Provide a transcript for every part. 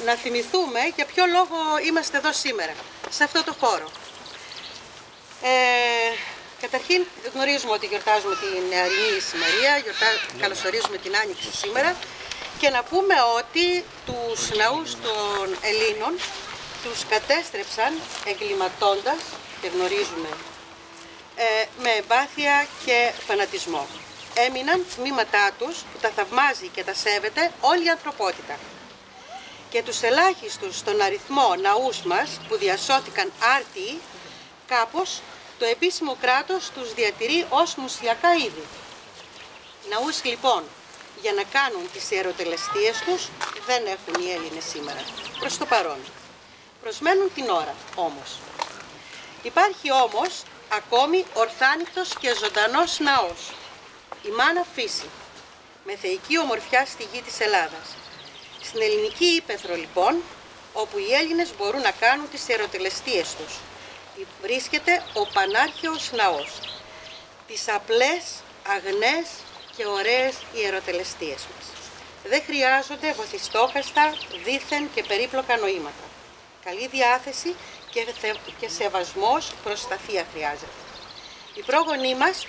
να θυμηθούμε για ποιο λόγο είμαστε εδώ σήμερα, σε αυτό το χώρο. Καταρχήν γνωρίζουμε ότι γιορτάζουμε την νεαρινή ησημερία, καλωσορίζουμε την Άνοιξη σήμερα και να πούμε ότι τους ναούς των Ελλήνων τους κατέστρεψαν εγκληματώντας, και γνωρίζουμε, με εμπάθεια και φανατισμό. Έμειναν τμήματά τους που τα θαυμάζει και τα σέβεται όλη η ανθρωπότητα. Και τους ελάχιστους στον αριθμό ναούς μας που διασώθηκαν άρτιοι, κάπως το επίσημο κράτος τους διατηρεί ως μουσιακά είδη. Ναούς λοιπόν για να κάνουν τις ιεροτελεστίες τους δεν έχουν οι Έλληνες σήμερα, προς το παρόν. Προσμένουν την ώρα όμως. Υπάρχει όμως ακόμη ορθάνυχτος και ζωντανός ναός, η Μάνα Φύση, με θεϊκή ομορφιά στη γη της Ελλάδας. Στην ελληνική ύπαιθρο λοιπόν, όπου οι Έλληνες μπορούν να κάνουν τις ιεροτελεστίες τους, βρίσκεται ο πανάρχαιος ναός, τις απλές, αγνές και ωραίες ιεροτελεστίες μας. Δεν χρειάζονται βοθιστόχαστα, δήθεν και περίπλοκα νοήματα. Καλή διάθεση και σεβασμός προς τα θεία χρειάζεται. Οι πρόγονοί μας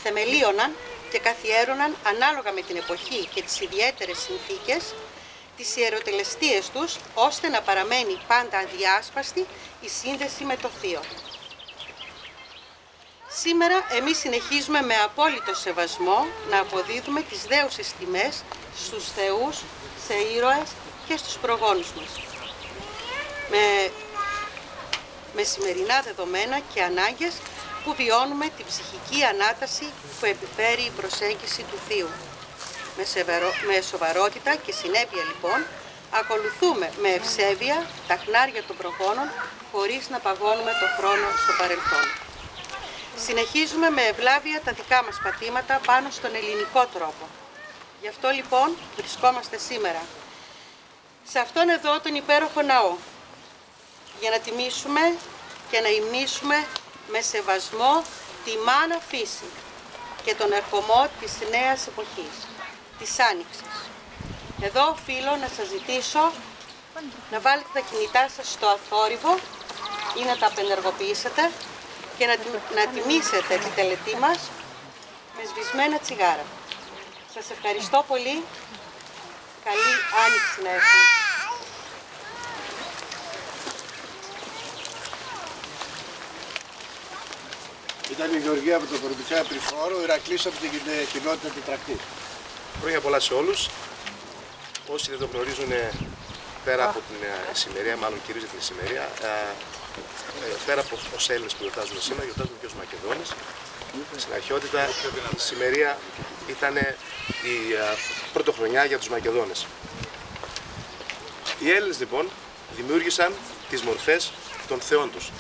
θεμελίωναν και καθιέρωναν ανάλογα με την εποχή και τις ιδιαίτερες συνθήκες τις ιεροτελεστίες τους, ώστε να παραμένει πάντα αδιάσπαστη η σύνδεση με το Θείο. Σήμερα εμείς συνεχίζουμε με απόλυτο σεβασμό να αποδίδουμε τις δέουσες τιμές στους θεούς, σε ήρωες και στους προγόνους μας. Με σημερινά δεδομένα και ανάγκες που βιώνουμε την ψυχική ανάταση που επιφέρει η προσέγγιση του Θείου. Με σοβαρότητα και συνέπεια λοιπόν ακολουθούμε με ευσέβεια τα χνάρια των προγόνων χωρίς να παγώνουμε το χρόνο στο παρελθόν. Συνεχίζουμε με ευλάβεια τα δικά μας πατήματα πάνω στον ελληνικό τρόπο. Γι' αυτό λοιπόν βρισκόμαστε σήμερα σε αυτόν εδώ τον υπέροχο ναό, για να τιμήσουμε και να υμνήσουμε με σεβασμό τη Μάνα Φύση και τον ερχομό της νέας εποχής, της Άνοιξης. Εδώ οφείλω να σας ζητήσω να βάλετε τα κινητά σας στο αθόρυβο ή να τα απενεργοποιήσετε και να τιμήσετε τη τελετή μας με σβησμένα τσιγάρα. Σας ευχαριστώ πολύ. Καλή Άνοιξη να έχουμε. Ήταν η Γεωργία από το Προβιντσιά Τριφόρο, ο Ηρακλής από την κοινότητα Τετρακτή. Χρόνια πολλά σε όλους. Όσοι δεν το γνωρίζουν, πέρα από την ησημερία, μάλλον κυρίως για την ησημερία, πέρα από os Έλληνες που γιορτάζουν σήμερα, γιορτάζουν και ως Μακεδόνες. Στην αρχαιότητα η ησημερία ήταν η πρωτοχρονιά για τους Μακεδόνες. Οι Έλληνες λοιπόν δημιούργησαν τις μορφές των θεών τους.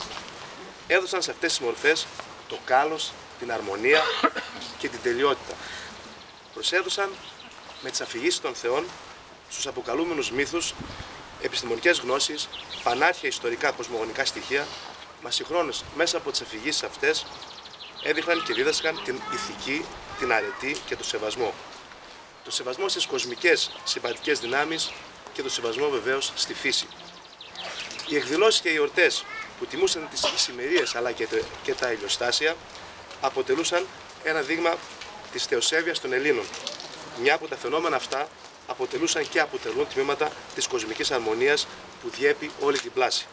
Έδωσαν σε αυτές τις μορφές το κάλος, την αρμονία και την τελειότητα. Προσέδωσαν με τις αφηγήσεις των θεών στους αποκαλούμενους μύθους επιστημονικές γνώσεις, πανάρχια ιστορικά κοσμογονικά στοιχεία, μα συγχρόνως μέσα από τις αφηγήσεις αυτές έδειχναν και δίδασκαν την ηθική, την αρετή και το σεβασμό. Το σεβασμό στις κοσμικές συμπαντικές δυνάμεις και το σεβασμό βεβαίως στη φύση. Οι εκδηλώσεις και οι εορτές που τιμούσαν τις ησημερίες αλλά και τα ηλιοστάσια αποτελούσαν ένα δείγμα της θεοσέβειας των Ελλήνων, μια που τα φαινόμενα αυτά αποτελούσαν και αποτελούν τμήματα της κοσμικής αρμονίας που διέπει όλη την πλάση.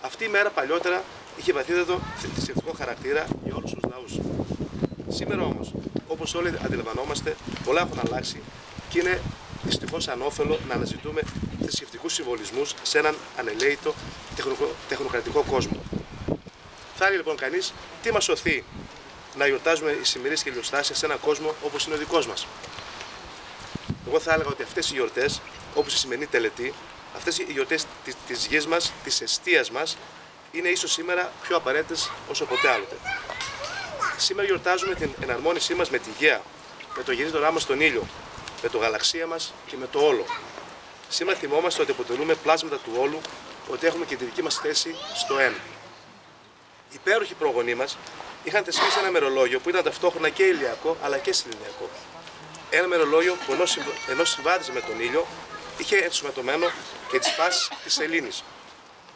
Αυτή η μέρα παλιότερα είχε βαθύτατο θρησκευτικό χαρακτήρα για όλους τους λαούς. Σήμερα όμως, όπως όλοι αντιλαμβανόμαστε, πολλά έχουν αλλάξει και είναι δυστυχώς ανώφελο να αναζητούμε θρησκευτικούς συμβολισμούς σε έναν ανελαίητο τεχνοκρατικό κόσμο. Θα έλεγε λοιπόν κανείς, τι μας σωθεί να γιορτάζουμε ησημερίες και ηλιοστάσια σε έναν κόσμο όπως είναι ο δικός μας. Εγώ θα έλεγα ότι αυτές οι γιορτές, όπως η σημερινή τελετή, αυτές οι γιορτές της γης μας, της εστίας μας, είναι ίσως σήμερα πιο απαραίτητες όσο ποτέ άλλοτε. Σήμερα γιορτάζουμε την εναρμόνισή μας με τη γέα, με το γυρίζοντά μας στον ήλιο, με το γαλαξία μας και με το όλο. Σήμερα θυμόμαστε ότι αποτελούμε πλάσματα του όλου, ότι έχουμε και τη δική μας θέση στο ένα. Οι υπέροχοι πρόγονοί μας είχαν θεσπίσει ένα μερολόγιο που ήταν ταυτόχρονα και ηλιακό αλλά και σεληνιακό. Ένα μερολόγιο που ενώ συμβάδιζε με τον ήλιο, είχε ενσωματωμένο και τις φάσεις της Ελλήνης.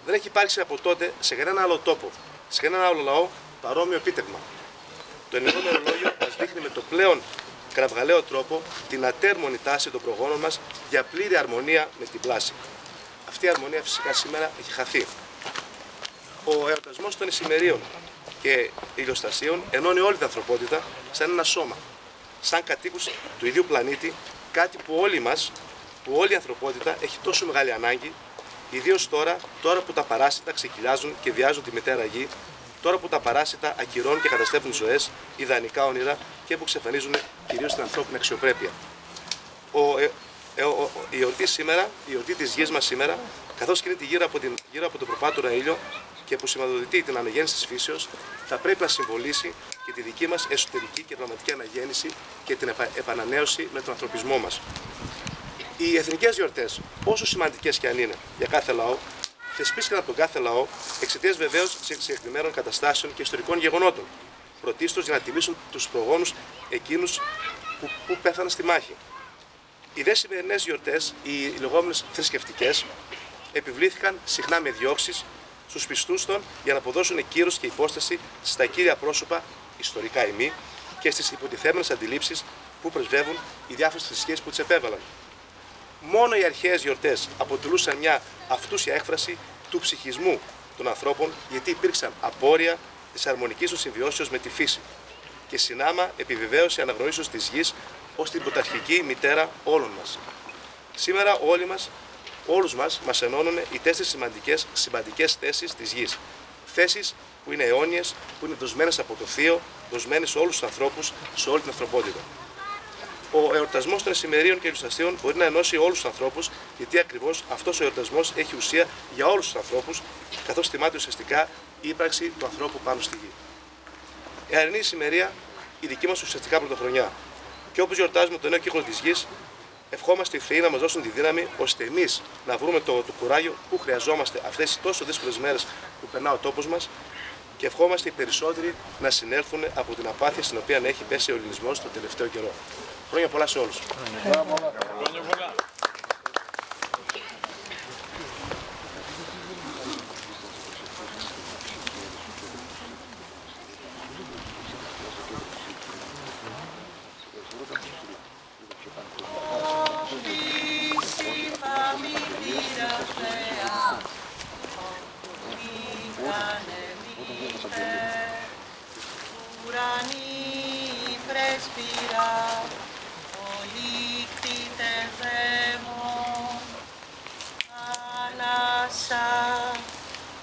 Δεν έχει υπάρξει από τότε σε κανένα άλλο τόπο, σε κανένα άλλο λαό παρόμοιο επίτευγμα. Το ελληνικό μερολόγιο μας δείχνει με το πλέον κραυγαλαίο τρόπο την ατέρμονη τάση των προγόνων μας για πλήρη αρμονία με την πλάση. Αυτή η αρμονία φυσικά σήμερα έχει χαθεί. Ο εορτασμός των ησημερίων και ηλιοστασίων ενώνει όλη την ανθρωπότητα σαν ένα σώμα, σαν κατοίκους του ίδιου πλανήτη, κάτι που όλοι μας, που όλη η ανθρωπότητα έχει τόσο μεγάλη ανάγκη, ιδίως τώρα που τα παράσιτα ξεκυλιάζουν και βιάζουν τη μητέρα γη, τώρα που τα παράσιτα ακυρώνουν και καταστρέφουν ζωές, ιδανικά όνειρα και που εξαφανίζουν κυρίως την ανθρώπινη αξιοπρέπεια. Η εορτή της γης μας σήμερα, καθώς κινείται γύρω από τον προπάτωρα ήλιο και που σηματοδοτεί την αναγέννηση της φύσεως, θα πρέπει να συμβολήσει και τη δική μας εσωτερική και πραγματική αναγέννηση και την επανανέωση με τον ανθρωπισμό μας. Οι εθνικές γιορτές, όσο σημαντικές και αν είναι για κάθε λαό, θεσπίστηκαν από τον κάθε λαό εξαιτίας βεβαίως συγκεκριμένων καταστάσεων και ιστορικών γεγονότων. Πρωτίστως για να τιμήσουν τους προγόνους εκείνους που πέθαναν στη μάχη. Οι δε σημερινές γιορτές, οι λεγόμενες θρησκευτικές, επιβλήθηκαν συχνά με διώξεις στους πιστούς των για να αποδώσουν κύρος και υπόσταση στα κύρια πρόσωπα, ιστορικά ή μη, και στις υποτιθέμενες αντιλήψεις που πρεσβεύουν οι διάφορες θρησκείες που τις επέβαλαν. Μόνο οι αρχαίες γιορτές αποτελούσαν μια αυτούσια έκφραση του ψυχισμού των ανθρώπων, γιατί υπήρξαν απόρρια της αρμονικής του συμβιώσεως με τη φύση και συνάμα επιβεβαίωση αναγνωρίσεως της γης ως την πρωταρχική μητέρα όλων μας. Σήμερα όλους μας ενώνουν οι 4 σημαντικές θέσεις της γης. Θέσεις που είναι αιώνιες, που είναι δοσμένες από το Θείο, δοσμένες σε όλους τους ανθρώπους, σε όλη την ανθρωπότητα. Ο εορτασμός των ησημερίων και ηλιοστασίων μπορεί να ενώσει όλους τους ανθρώπους, γιατί ακριβώς αυτός ο εορτασμός έχει ουσία για όλους τους ανθρώπους, καθώς θυμάται ουσιαστικά η ύπαρξη του ανθρώπου πάνω στη γη. Η αρινή ησημερία, η δική μας ουσιαστικά πρωτοχρονιά. Και όπως γιορτάζουμε το νέο κύκλο της γης, ευχόμαστε οι Θεοί να μας δώσουν τη δύναμη ώστε εμείς να βρούμε το κουράγιο που χρειαζόμαστε αυτές τις τόσο δύσκολες μέρες που περνά ο τόπος μας και ευχόμαστε οι περισσότεροι να συνέλθουν από την απάθεια στην οποία έχει πέσει ο ελληνισμός τον τελευταίο καιρό. Χρόνια πολλά σε όλους.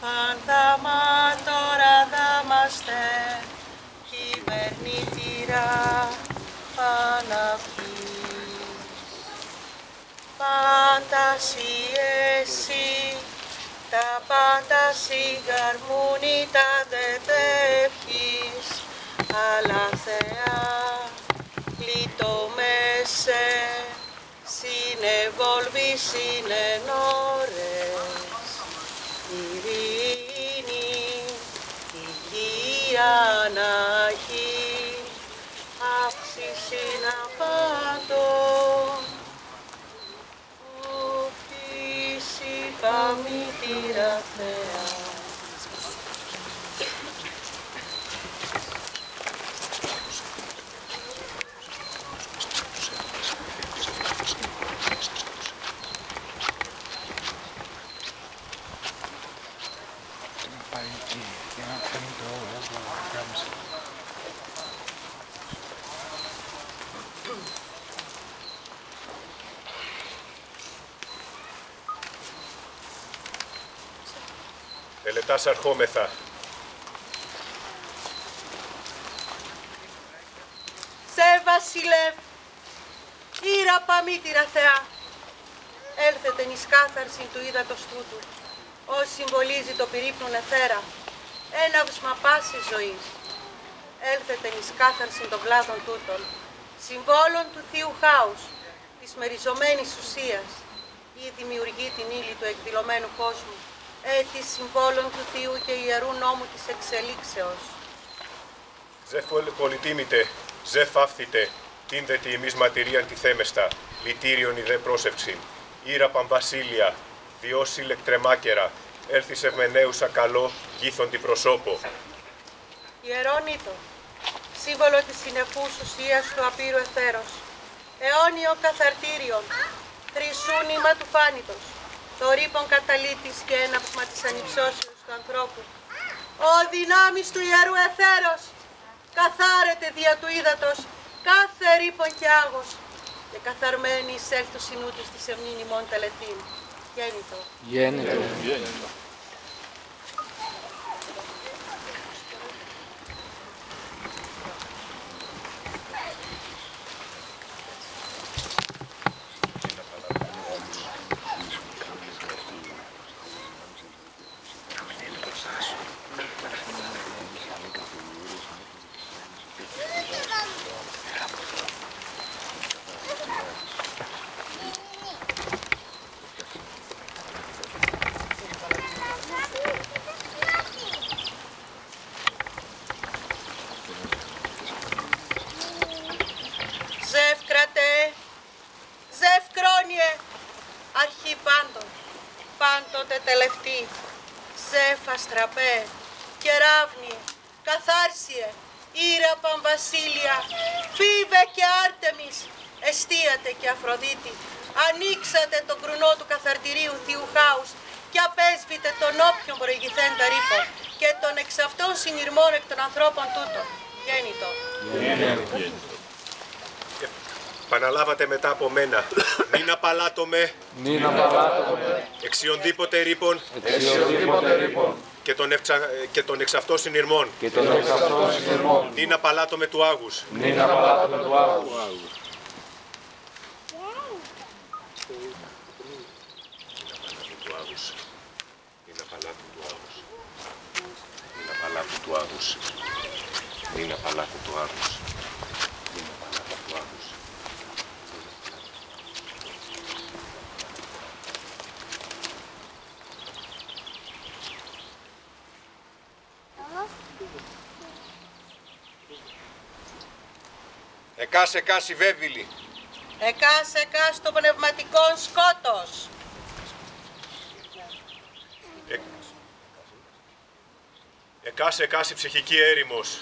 Πανταματόρα δάμαστε, κυβερνήτηρα Παναυχή. Πάντα σοι εσύ, τα πάντα σιγαρμούνι τα δε δεύχεις, αλλά Θεά πλήττομεσαι, συνεβόλβει συνενώρες. Ειρήνη, υγεία να έχει, αύξηση να πάντων, που φύση παμήτηρα Θεά. Τελετάς αρχόμεθα. Σε βασιλεύ, ήρα παμήτηρα Θεά, έλθετε εις κάθαρσιν του ύδατος τούτου, ως συμβολίζει το πυρύπνον εθέρα, έναυσμα πάσης ζωής. Έλθετε εις κάθαρσιν των κλάδων τούτων, συμβόλων του Θείου Χάους, της μεριζωμένης ουσίας, ή δημιουργεί την ύλη του εκδηλωμένου κόσμου, της συμβόλων του Θείου και ιερού νόμου της εξελίξεως. Ζε πολυτίμητε, ζε φαύθητε, τίνδετη ημείς ματηρίαν τη θέμεστα, λυτήριον η δε πρόσευξη. Ήρα Παμβασίλεια, διώσει λεκτρεμάκερα, έλθεις ευμενέουσα καλό, γήθον την προσώπο. Ιερώνητο, σύμβολο της συνεχούς ουσίας του απείρου εθέρος, αιώνιο καθαρτήριον, χρυσού νήμα του φάνητος, το ρήπον καταλήτης και έναυσμα της ανυψώσεως του ανθρώπου. Ο δυνάμεις του ιερού εθέρος, καθάρετε δια του ύδατος κάθε ρήπον και άγος, και καθαρμένη εισέλθου συνούτης της εμνήν ημών τελετήν. Γέννητο. Γέννητο. Πάντοτε τελευτή, Ζέφα στραπέ, κεράβνιε, καθάρσιε, Ήρα Παμβασίλεια, Φίβε και Άρτεμις, εστίατε και Αφροδίτη, ανοίξατε τον κρουνό του καθαρτηρίου θείου χάους και απέσβητε τον όποιον προηγηθέντα ρήπο και τον εξ αυτών συνειρμών εκ των ανθρώπων τούτων. Γέννητο. Παναλάβατε μετά από μένα. Μην απαλάτωμε. Εξιονδήποτε ρήπον. Και τον εξ αυτών συνειρμών. Μην απαλάτωμε του άγους. Εκάς η βέβηλη. Εκάς το πνευματικόν σκότος. Εκάς η ψυχική έρημος.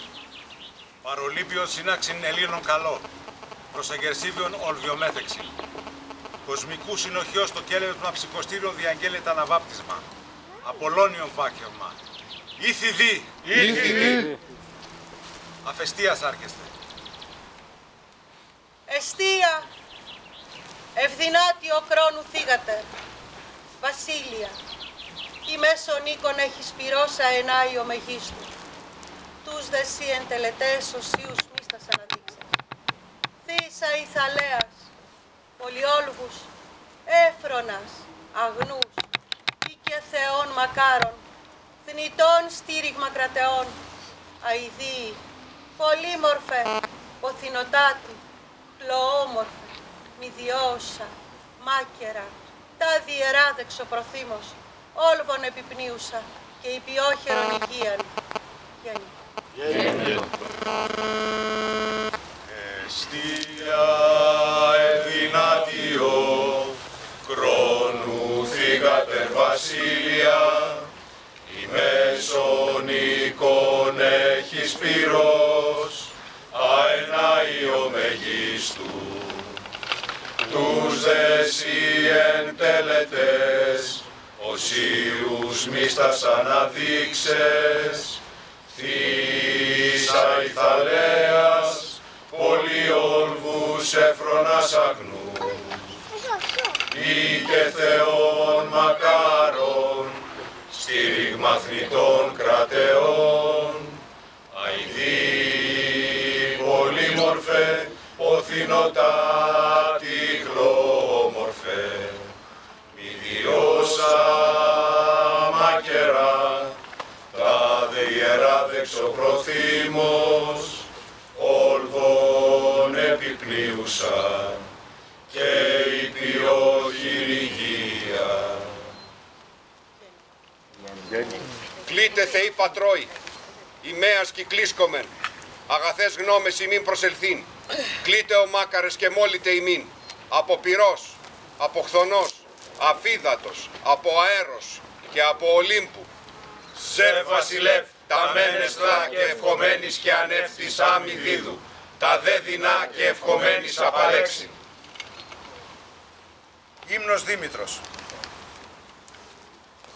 Παρολύπιον σύναξιν Ελλήνων καλό. Προσεγερσίβιον ολβιομέθεξη. Κοσμικού συνοχιός το κέλευμα ψυχοστήριον διαγγέλλεται αναβάπτισμα. Απολώνιον φάκευμα. Ήθιδη. Αφεστίας άρχεστε. Εστία, ευδυνάτιο κρόνου θύγατε, Βασίλεια, η μέσον οίκον έχει σπυρώσα ενάιο μεγίστου. Τους δε σύ εν τελετές οσίους μίστας αναδείξε. Θύσα η Θαλέας, πολιόλγους, έφρονας, αγνούς, ή και θεών μακάρων, θνητών στήριγμα κρατεών, αηδίοι, πολύμορφε, ποθηνοτάτη, πλοόμορφε, μηδιώσα, μάκερα, τα διεράδεξο προθύμος, όλβον επιπνίουσα και υπιόχερον υγείαν. Γέννητο. Εστία εδυνάτιο, χρόνου θύγατερ βασίλεια, η μέσον οίκον έχει σπυρός, αενάιο μεγίστου. Τους δε σοι εν τελετές, οσίους μίστας αναδείξες, θύσα η Θαλέας, πολυόλβους έφρονας αγνούς, ή και θεών μακάρων, στήριγμα θνητών κρατεών, αηδοί πολύμορφε, ποθηνοτάτη γλόμορφε, μηδιώσα μακερά, τα δε ιεράδεξο προθύμος, όλβον επιπνίουσα και η πιο χειρηγία. Κλείτε Θεοί Πατρόη, ημέας κυκλίσκομεν, αγαθές γνώμες ημίν προσελθήν. Κλείτε ο μάκαρες και μόλυτε ημίν, από πυρός, από χθονός, αφίδατος, από αέρος και από Ολύμπου. Σε βασιλεύ, τα μένεσλα και ευχομένης και ανεύθης άμυ δίδου, τα δε δεινά και ευχομένης απαλέξη. Ύμνος Δήμητρος.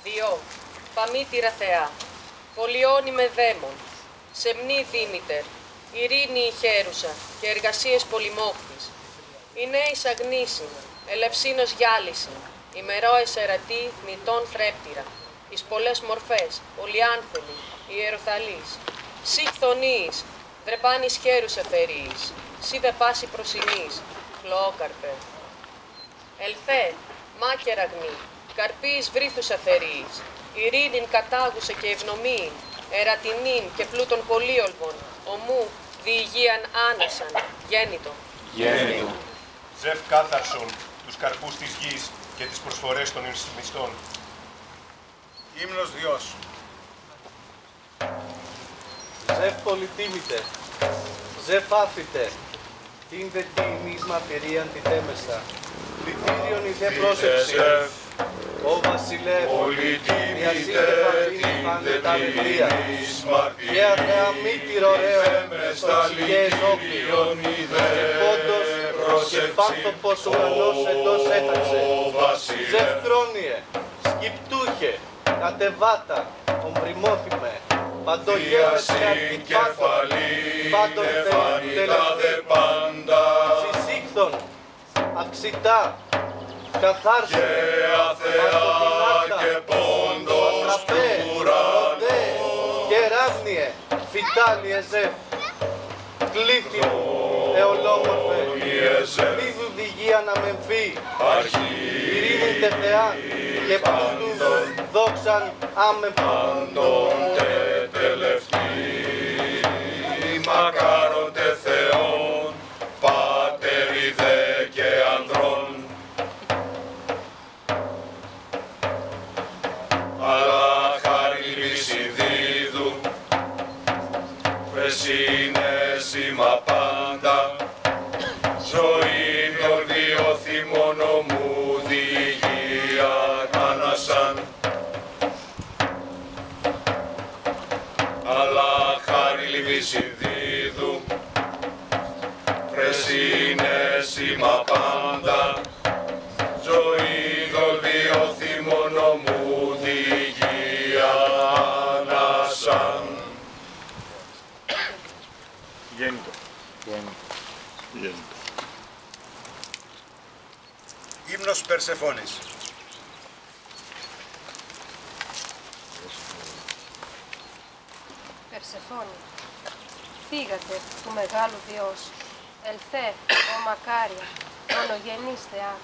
Διό, παμήτηρα Θεά, πολιώνει με δαίμον, σεμνή Δήμητερ, ειρήνη η χέρουσα και εργασίες πολυμόχτης. Οι νέοι αγνήσιν, ελευσίνος γυάλισιν, ημερόες ερατή νητών θρέπτηρα, εις πολλές μορφές, ολιάνθελοι, ιεροθαλείς, σύχθονείς, δρεπάνης χέρους εφερείς, σι δε πάση προσινής, χλωόκαρπε. Ελθέ, μάκερα γνή, καρπίης βρήθους αφαιρείς, ειρήνην κατάγουσε και ευνομίην, ερατινήν και πλούτων πολύολβων, ομού διηγίαν άνασαν, γέννητο. Γέννητο. Ζευ κάθαρσον τους καρπούς της γης και τις προσφορές των μισθών. Ύμνος Διός. Ζευ πολυτίμητε, ζευ άφητε, την δε τιμής μαρτυρίαν τη τέμεστα, πλητήριον η δε πρόσεψη, ο βασιλεύ, Πολυτίμητε την δε τιμής και αθεαμήτηρ ωραίο, ψυχές όπλιον, και πόντος και πάνθοπος ουρανός εντός έταξε, ζευ χρόνιε, σκυπτούχε, κατεβάτα, ομπριμόθυμε, παντογένες καρτυπάθων, πάντων πάντα συσύχθων, αυξητά, καθάρσου, αθεά και πόντος του ουρανού και ράβνιε, φυτάλιε ζευ, κλήθη εολόμορφε, δίδου διγία να μεμφεί, ειρήνην τε Θεά και πλούτου δόξαν άμεμπτον. μακάρον τε Θεόν, Πάτερ δε και ανδρών, αλλά χάρη συνδίδου, πρεσίνεσιμα πάντα, ζωήν των δύο θυμών ομού διηγία κάνασαν, αλλά χάρη συνδίδου, πρεσίνεσιμα πάντα, ζωή των δύο θυμών ομού διηγία άνασαν. Γέννητο. Ύμνος Περσεφόνης. Περσεφόνη, φύγατε του μεγάλου Διός, ελθέ, ο μακάρια, μονογενής Θεά,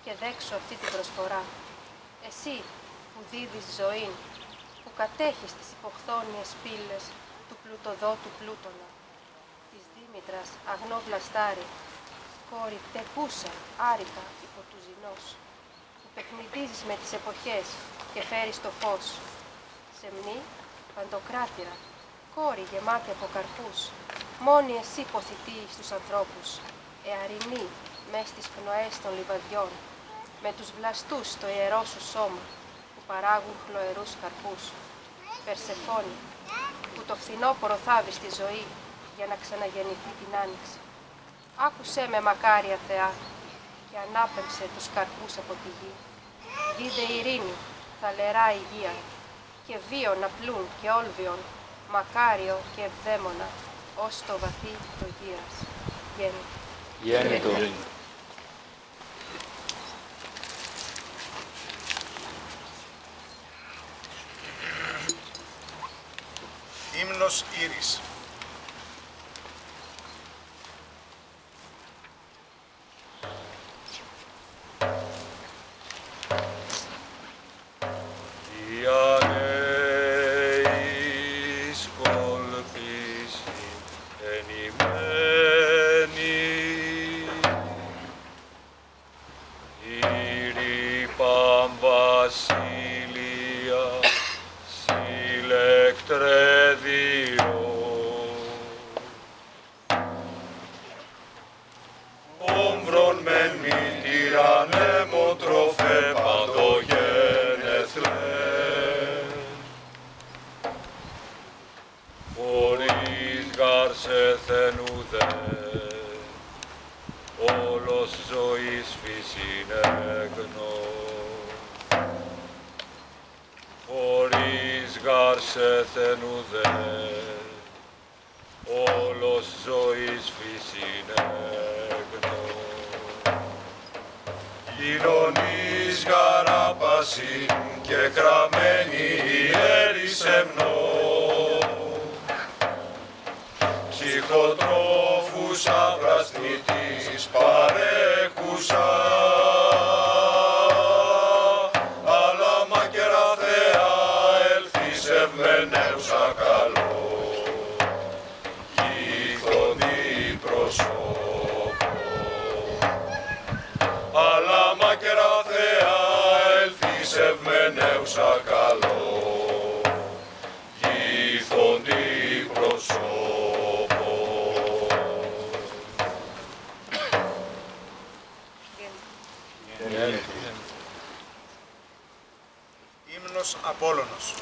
και δέξω αυτή την προσφορά. Εσύ που δίδεις ζωήν, που κατέχεις τις υποχθόνιες πύλες του πλουτοδότου Πλούτονα, της Δήμητρας αγνό βλαστάρι, κόρη τεκούσα άρικα υπό του ζηνός, που παιχνιδίζεις με τις εποχές και φέρεις το φως. Σεμνή, παντοκράτηρα, κόρη γεμάτη από καρπούς, μόνη εσύ ποθητή στους ανθρώπους, εαρινή μες στις πνοές των λιβαδιών, με τους βλαστούς στο ιερό σου σώμα, που παράγουν χλωερούς καρπούς. Περσεφόνη, που το φθινόπωρο θάβει στη ζωή, για να ξαναγεννηθεί την άνοιξη. Άκουσέ με μακάρια Θεά, και ανάπεμψε τους καρπούς από τη γη. Δίδε ειρήνη, θαλερά υγεία, και βίον απλούν και όλβιον, μακάριο και ευδαίμονα, ως το βαθύ το γύρας. Γέννητο. Ύμνος Ήρης. Όμβρον μεν μη τυραννέμον τροφέ παρσέθεν ουδέ, όλος ζωής φύσιν έγνω. Κοινωνής γαράπασιν και κραμένη ιέρης εμνώ, ψυχοτρόφους αυρασνητής παρέχουσα, αλλά μακερά Θεά έλθεις ευμενέουσα καλό, γύθονη προσώπο. Αλλά μακερά Θεά έλθεις ευμενέουσα καλό, γύθονη προσώπο. Ύμνος Απόλλωνος.